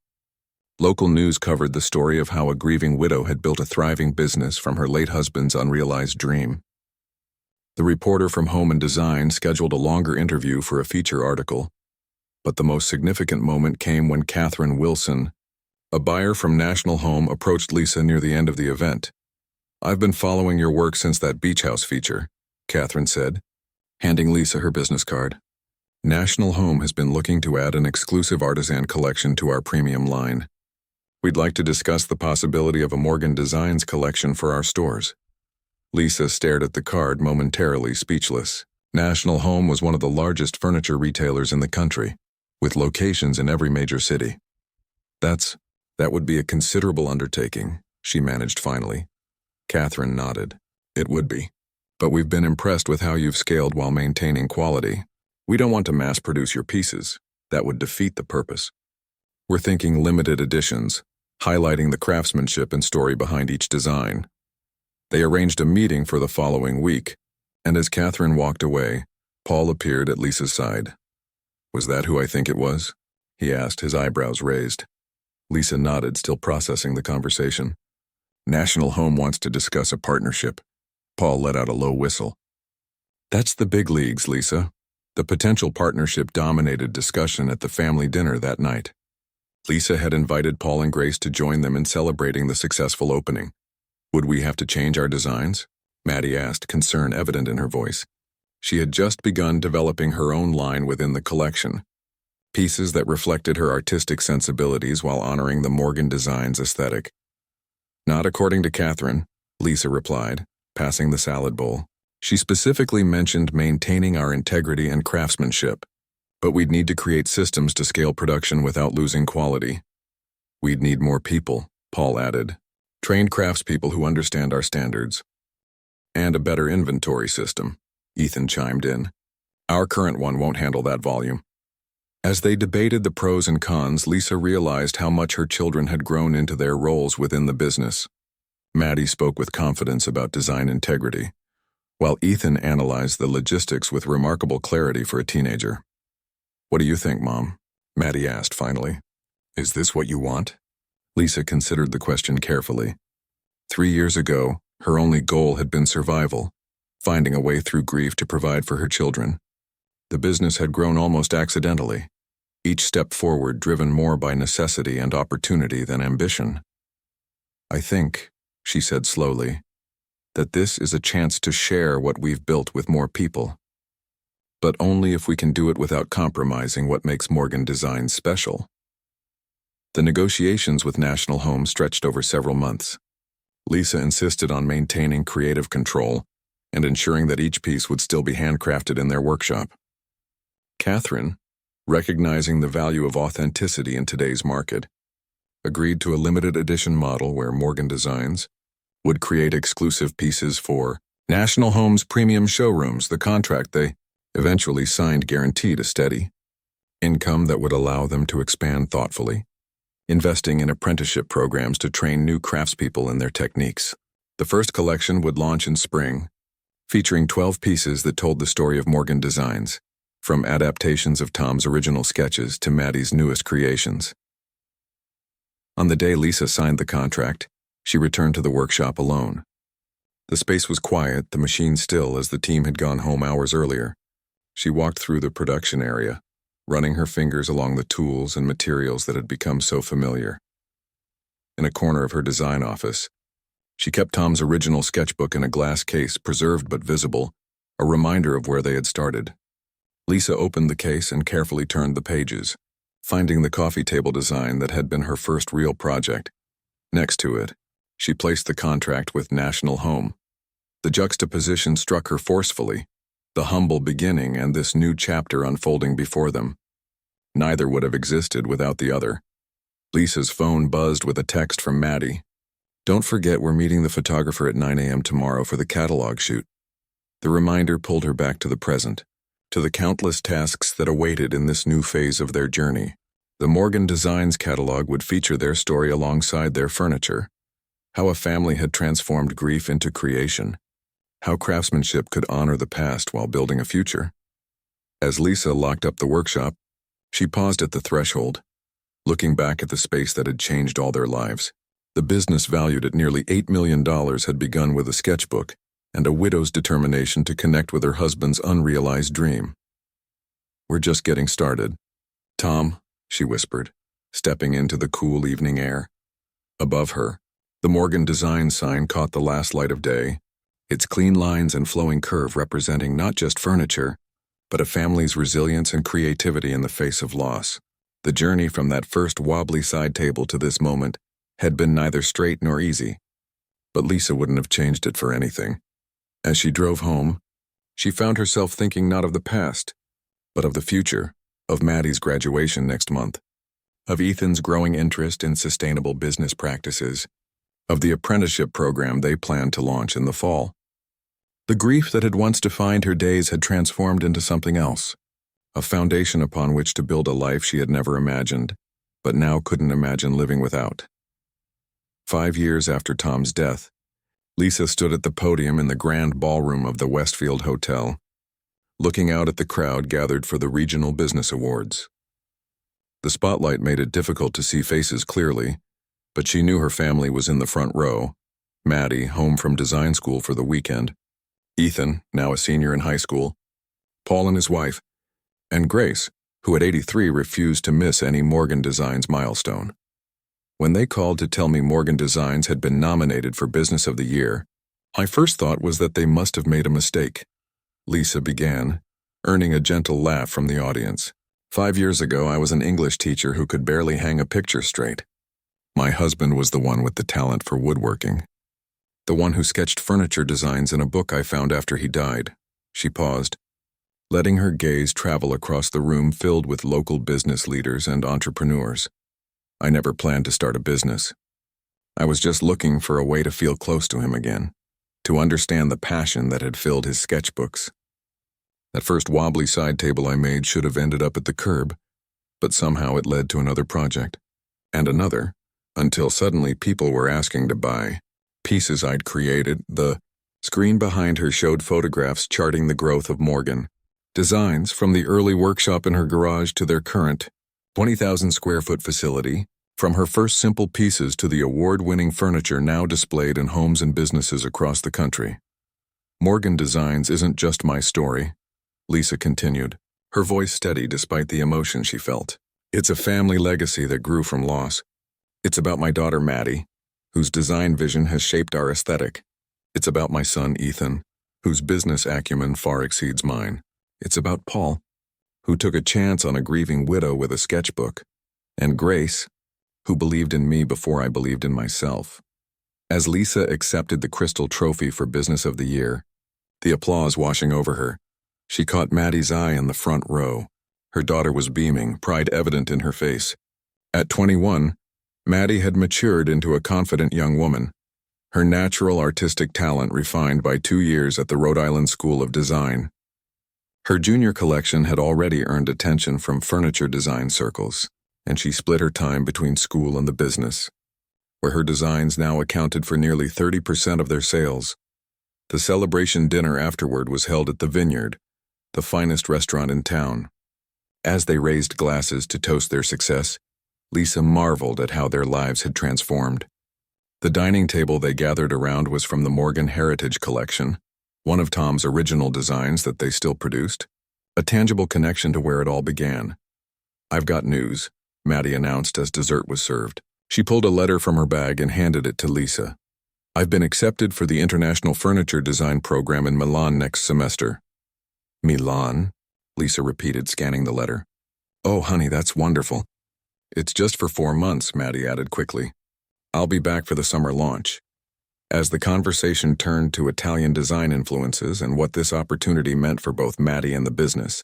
Local news covered the story of how a grieving widow had built a thriving business from her late husband's unrealized dream. The reporter from Home and Design scheduled a longer interview for a feature article, but the most significant moment came when Catherine Wilson, a buyer from National Home, approached Lisa near the end of the event. "I've been following your work since that beach house feature," Catherine said, handing Lisa her business card. "National Home has been looking to add an exclusive artisan collection to our premium line. We'd like to discuss the possibility of a Morgan Designs collection for our stores." Lisa stared at the card, momentarily speechless. National Home was one of the largest furniture retailers in the country, with locations in every major city. That would be a considerable undertaking," she managed finally. Catherine nodded. "It would be. But we've been impressed with how you've scaled while maintaining quality. We don't want to mass-produce your pieces. That would defeat the purpose. We're thinking limited editions, highlighting the craftsmanship and story behind each design." They arranged a meeting for the following week, and as Catherine walked away, Paul appeared at Lisa's side. "Was that who I think it was?" he asked, his eyebrows raised. Lisa nodded, still processing the conversation. "National Home wants to discuss a partnership." Paul let out a low whistle. "That's the big leagues, Lisa." The potential partnership dominated discussion at the family dinner that night. Lisa had invited Paul and Grace to join them in celebrating the successful opening. "Would we have to change our designs?" Maddie asked, concern evident in her voice. She had just begun developing her own line within the collection, pieces that reflected her artistic sensibilities while honoring the Morgan Designs aesthetic. "Not according to Catherine," Lisa replied, passing the salad bowl. "She specifically mentioned maintaining our integrity and craftsmanship, but we'd need to create systems to scale production without losing quality. We'd need more people," Paul added. "Trained craftspeople who understand our standards. And a better inventory system," Ethan chimed in. "Our current one won't handle that volume." As they debated the pros and cons, Lisa realized how much her children had grown into their roles within the business. Maddie spoke with confidence about design integrity, while Ethan analyzed the logistics with remarkable clarity for a teenager. "What do you think, Mom?" Maddie asked finally. "Is this what you want?" Lisa considered the question carefully. 3 years ago, her only goal had been survival, finding a way through grief to provide for her children. The business had grown almost accidentally, each step forward driven more by necessity and opportunity than ambition. "I think," she said slowly, "that this is a chance to share what we've built with more people. But only if we can do it without compromising what makes Morgan Designs special." The negotiations with National Home stretched over several months. Lisa insisted on maintaining creative control and ensuring that each piece would still be handcrafted in their workshop. Catherine, recognizing the value of authenticity in today's market, agreed to a limited edition model where Morgan Designs would create exclusive pieces for National Home's premium showrooms. The contract they eventually signed guaranteed a steady income that would allow them to expand thoughtfully, investing in apprenticeship programs to train new craftspeople in their techniques. The first collection would launch in spring, featuring 12 pieces that told the story of Morgan Designs, from adaptations of Tom's original sketches to Maddie's newest creations. On the day Lisa signed the contract, she returned to the workshop alone. The space was quiet, the machine still, as the team had gone home hours earlier. She walked through the production area, running her fingers along the tools and materials that had become so familiar. In a corner of her design office, she kept Tom's original sketchbook in a glass case, preserved but visible, a reminder of where they had started. Lisa opened the case and carefully turned the pages, finding the coffee table design that had been her first real project. Next to it, she placed the contract with National Home. The juxtaposition struck her forcefully, the humble beginning and this new chapter unfolding before them. Neither would have existed without the other. Lisa's phone buzzed with a text from Maddie. "Don't forget we're meeting the photographer at 9 a.m. tomorrow for the catalog shoot." The reminder pulled her back to the present, to the countless tasks that awaited in this new phase of their journey. The Morgan Designs catalog would feature their story alongside their furniture, how a family had transformed grief into creation, how craftsmanship could honor the past while building a future. As Lisa locked up the workshop, she paused at the threshold, looking back at the space that had changed all their lives. The business valued at nearly $8 million had begun with a sketchbook and a widow's determination to connect with her husband's unrealized dream. "We're just getting started, Tom," she whispered, stepping into the cool evening air. Above her, the Morgan Design sign caught the last light of day, its clean lines and flowing curve representing not just furniture, but a family's resilience and creativity in the face of loss. The journey from that first wobbly side table to this moment had been neither straight nor easy, but Lisa wouldn't have changed it for anything. As she drove home, she found herself thinking not of the past, but of the future, of Maddie's graduation next month, of Ethan's growing interest in sustainable business practices, of the apprenticeship program they planned to launch in the fall. The grief that had once defined her days had transformed into something else, a foundation upon which to build a life she had never imagined, but now couldn't imagine living without. 5 years after Tom's death, Lisa stood at the podium in the grand ballroom of the Westfield Hotel, looking out at the crowd gathered for the Regional Business Awards. The spotlight made it difficult to see faces clearly, but she knew her family was in the front row: Maddie, home from design school for the weekend; Ethan, now a senior in high school; Paul and his wife; and Grace, who at 83 refused to miss any Morgan Designs milestone. When they called to tell me Morgan Designs had been nominated for Business of the Year, my first thought was that they must have made a mistake. Lisa began, earning a gentle laugh from the audience. 5 years ago, I was an English teacher who could barely hang a picture straight. My husband was the one with the talent for woodworking, the one who sketched furniture designs in a book I found after he died. She paused, letting her gaze travel across the room filled with local business leaders and entrepreneurs. I never planned to start a business. I was just looking for a way to feel close to him again, to understand the passion that had filled his sketchbooks. That first wobbly side table I made should have ended up at the curb, but somehow it led to another project, and another, until suddenly people were asking to buy pieces I'd created. The screen behind her showed photographs charting the growth of Morgan Designs, from the early workshop in her garage to their current 20,000 square foot facility, from her first simple pieces to the award-winning furniture now displayed in homes and businesses across the country. Morgan Designs isn't just my story, Lisa continued, her voice steady despite the emotion she felt. It's a family legacy that grew from loss. It's about my daughter Maddie, whose design vision has shaped our aesthetic. It's about my son Ethan, whose business acumen far exceeds mine. It's about Paul, who took a chance on a grieving widow with a sketchbook, and Grace, who believed in me before I believed in myself. As Lisa accepted the Crystal Trophy for Business of the Year, the applause washing over her, she caught Maddie's eye in the front row. Her daughter was beaming, pride evident in her face. At 21, Maddie had matured into a confident young woman, her natural artistic talent refined by 2 years at the Rhode Island School of Design. Her junior collection had already earned attention from furniture design circles, and she split her time between school and the business, where her designs now accounted for nearly 30% of their sales. The celebration dinner afterward was held at the Vineyard, the finest restaurant in town. As they raised glasses to toast their success, Lisa marveled at how their lives had transformed. The dining table they gathered around was from the Morgan Heritage Collection, one of Tom's original designs that they still produced, a tangible connection to where it all began. "I've got news," Maddie announced as dessert was served. She pulled a letter from her bag and handed it to Lisa. "I've been accepted for the International Furniture Design program in Milan next semester." "Milan?" Lisa repeated, scanning the letter. "Oh, honey, that's wonderful." "It's just for 4 months," Maddie added quickly. "I'll be back for the summer launch." As the conversation turned to Italian design influences and what this opportunity meant for both Maddie and the business,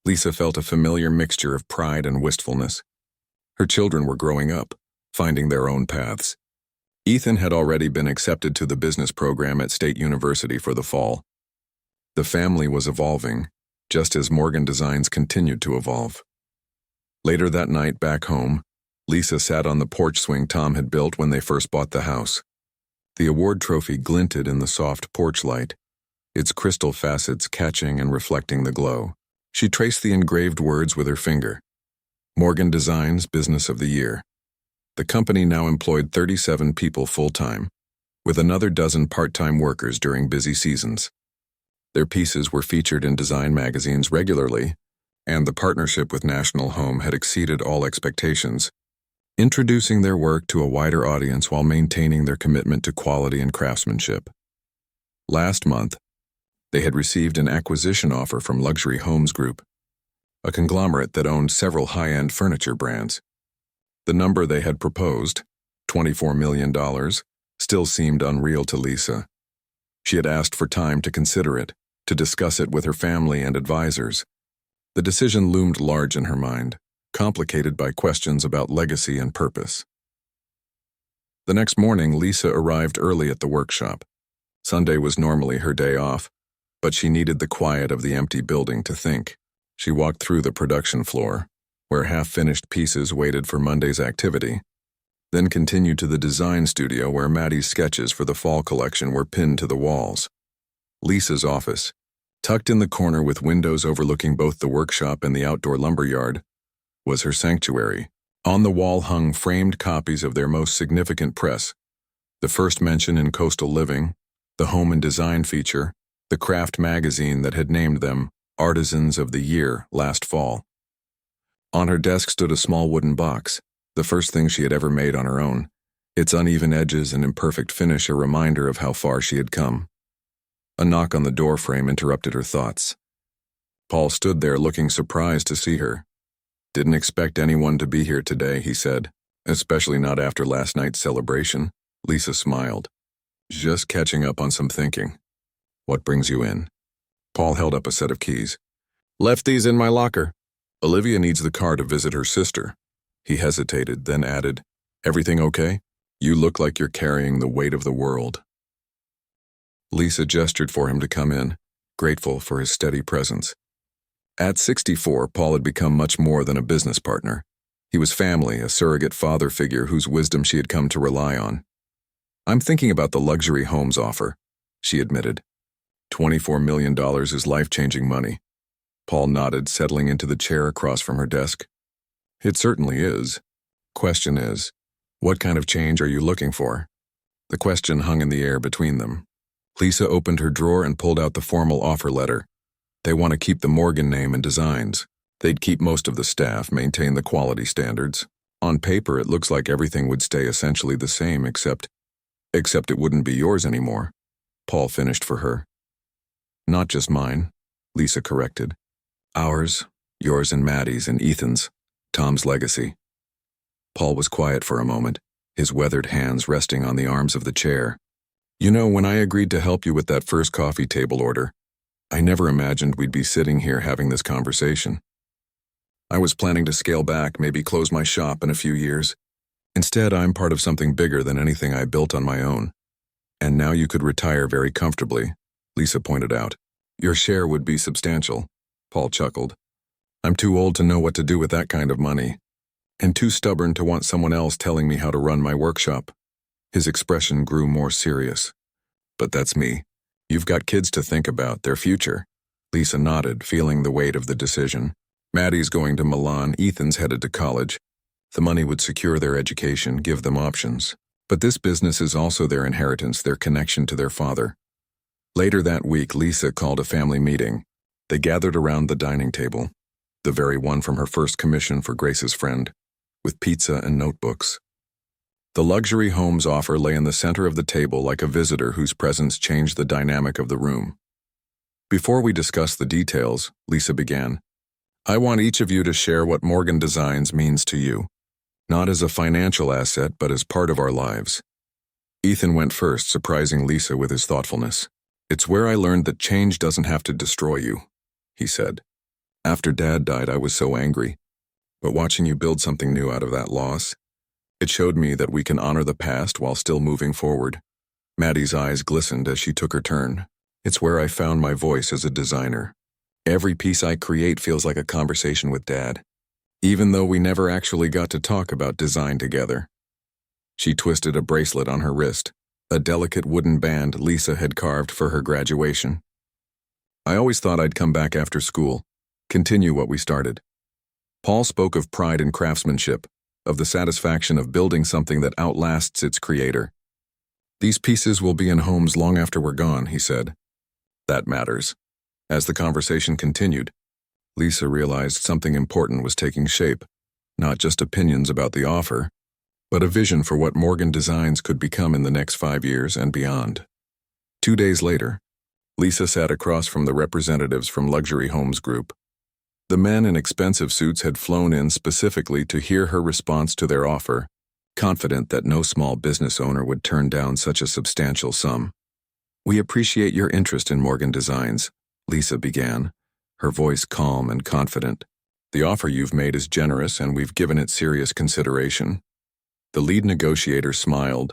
Lisa felt a familiar mixture of pride and wistfulness. Her children were growing up, finding their own paths. Ethan had already been accepted to the business program at State University for the fall. The family was evolving, just as Morgan Designs continued to evolve. Later that night, back home, Lisa sat on the porch swing Tom had built when they first bought the house. The award trophy glinted in the soft porch light, its crystal facets catching and reflecting the glow. She traced the engraved words with her finger. Morgan Designs Business of the Year. The company now employed 37 people full-time, with another dozen part-time workers during busy seasons. Their pieces were featured in design magazines regularly, and the partnership with National Home had exceeded all expectations, introducing their work to a wider audience while maintaining their commitment to quality and craftsmanship. Last month, they had received an acquisition offer from Luxury Homes Group, a conglomerate that owned several high-end furniture brands. The number they had proposed, $24 million, still seemed unreal to Lisa. She had asked for time to consider it, to discuss it with her family and advisors. The decision loomed large in her mind, complicated by questions about legacy and purpose. The next morning, Lisa arrived early at the workshop. Sunday was normally her day off, but she needed the quiet of the empty building to think. She walked through the production floor, where half-finished pieces waited for Monday's activity, then continued to the design studio where Maddie's sketches for the fall collection were pinned to the walls. Lisa's office, tucked in the corner with windows overlooking both the workshop and the outdoor lumberyard, was her sanctuary. On the wall hung framed copies of their most significant press, the first mention in Coastal Living, the Home and Design feature, the craft magazine that had named them Artisans of the Year last fall. On her desk stood a small wooden box, the first thing she had ever made on her own, its uneven edges and imperfect finish a reminder of how far she had come. A knock on the door frame interrupted her thoughts. Paul stood there looking surprised to see her. "Didn't expect anyone to be here today," he said, "especially not after last night's celebration." Lisa smiled. "Just catching up on some thinking." "What brings you in?" Paul held up a set of keys. "Left these in my locker. Olivia needs the car to visit her sister." He hesitated, then added, "Everything okay? You look like you're carrying the weight of the world." Lisa gestured for him to come in, grateful for his steady presence. At 64, Paul had become much more than a business partner. He was family, a surrogate father figure whose wisdom she had come to rely on. "I'm thinking about the Luxury Homes offer," she admitted. $24 million is life-changing money. Paul nodded, settling into the chair across from her desk. "It certainly is. Question is, what kind of change are you looking for?" The question hung in the air between them. Lisa opened her drawer and pulled out the formal offer letter. They want to keep the Morgan name and designs. They'd keep most of the staff, maintain the quality standards. On paper, it looks like everything would stay essentially the same except it wouldn't be yours anymore. Paul finished for her. "Not just mine," Lisa corrected. "Ours, yours and Maddie's and Ethan's, Tom's legacy." Paul was quiet for a moment, his weathered hands resting on the arms of the chair. You know, when I agreed to help you with that first coffee table order, I never imagined we'd be sitting here having this conversation. I was planning to scale back, maybe close my shop in a few years. Instead, I'm part of something bigger than anything I built on my own. And now you could retire very comfortably, Lisa pointed out. Your share would be substantial, Paul chuckled. I'm too old to know what to do with that kind of money, and too stubborn to want someone else telling me how to run my workshop. His expression grew more serious. But that's me. You've got kids to think about, their future. Lisa nodded, feeling the weight of the decision. Maddie's going to Milan, Ethan's headed to college. The money would secure their education, give them options. But this business is also their inheritance, their connection to their father. Later that week, Lisa called a family meeting. They gathered around the dining table, the very one from her first commission for Grace's friend, with pizza and notebooks. The luxury homes offer lay in the center of the table like a visitor whose presence changed the dynamic of the room. Before we discuss the details, Lisa began, I want each of you to share what Morgan Designs means to you, not as a financial asset but as part of our lives. Ethan went first, surprising Lisa with his thoughtfulness. It's where I learned that change doesn't have to destroy you, he said. After Dad died, I was so angry. But watching you build something new out of that loss, it showed me that we can honor the past while still moving forward. Maddie's eyes glistened as she took her turn. It's where I found my voice as a designer. Every piece I create feels like a conversation with Dad, even though we never actually got to talk about design together. She twisted a bracelet on her wrist, a delicate wooden band Lisa had carved for her graduation. I always thought I'd come back after school, continue what we started. Paul spoke of pride in craftsmanship, of the satisfaction of building something that outlasts its creator. These pieces will be in homes long after we're gone, he said. That matters. As the conversation continued, Lisa realized something important was taking shape, not just opinions about the offer, but a vision for what Morgan Designs could become in the next 5 years and beyond. 2 days later, Lisa sat across from the representatives from Luxury Homes Group. The men in expensive suits had flown in specifically to hear her response to their offer, confident that no small business owner would turn down such a substantial sum. We appreciate your interest in Morgan Designs, Lisa began, her voice calm and confident. The offer you've made is generous and we've given it serious consideration. The lead negotiator smiled,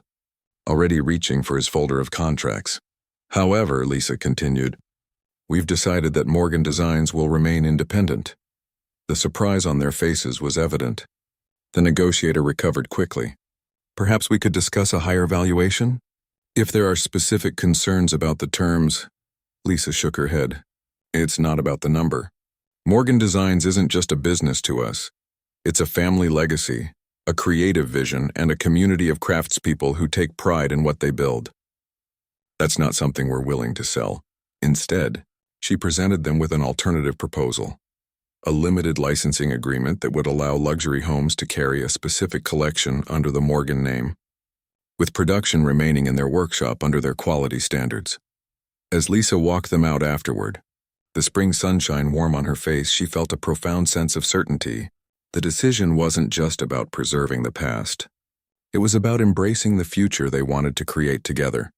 already reaching for his folder of contracts. However, Lisa continued, we've decided that Morgan Designs will remain independent. The surprise on their faces was evident. The negotiator recovered quickly. Perhaps we could discuss a higher valuation? If there are specific concerns about the terms, Lisa shook her head. It's not about the number. Morgan Designs isn't just a business to us. It's a family legacy, a creative vision, and a community of craftspeople who take pride in what they build. That's not something we're willing to sell. Instead, she presented them with an alternative proposal, a limited licensing agreement that would allow luxury homes to carry a specific collection under the Morgan name, with production remaining in their workshop under their quality standards. As Lisa walked them out afterward, the spring sunshine warm on her face, she felt a profound sense of certainty. The decision wasn't just about preserving the past. It was about embracing the future they wanted to create together.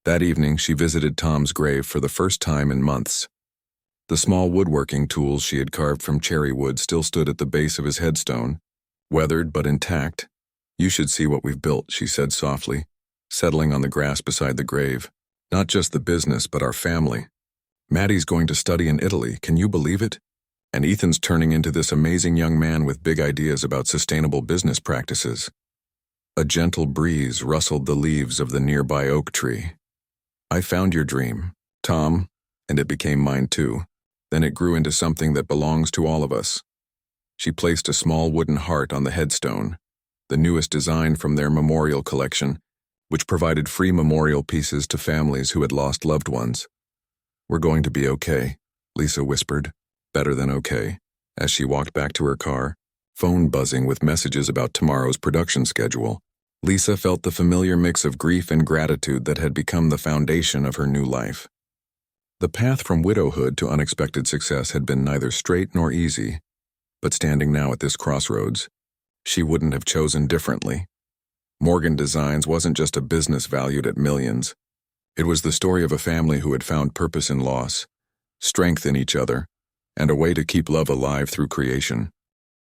That evening, she visited Tom's grave for the first time in months. The small woodworking tools she had carved from cherry wood still stood at the base of his headstone, weathered but intact. You should see what we've built, she said softly, settling on the grass beside the grave. Not just the business, but our family. Maddie's going to study in Italy, can you believe it? And Ethan's turning into this amazing young man with big ideas about sustainable business practices. A gentle breeze rustled the leaves of the nearby oak tree. I found your dream, Tom, and it became mine too. Then it grew into something that belongs to all of us. She placed a small wooden heart on the headstone, the newest design from their memorial collection, which provided free memorial pieces to families who had lost loved ones. We're going to be okay, Lisa whispered, better than okay, as she walked back to her car, phone buzzing with messages about tomorrow's production schedule. Lisa felt the familiar mix of grief and gratitude that had become the foundation of her new life. The path from widowhood to unexpected success had been neither straight nor easy, but standing now at this crossroads, she wouldn't have chosen differently. Morgan Designs wasn't just a business valued at millions. It was the story of a family who had found purpose in loss, strength in each other, and a way to keep love alive through creation.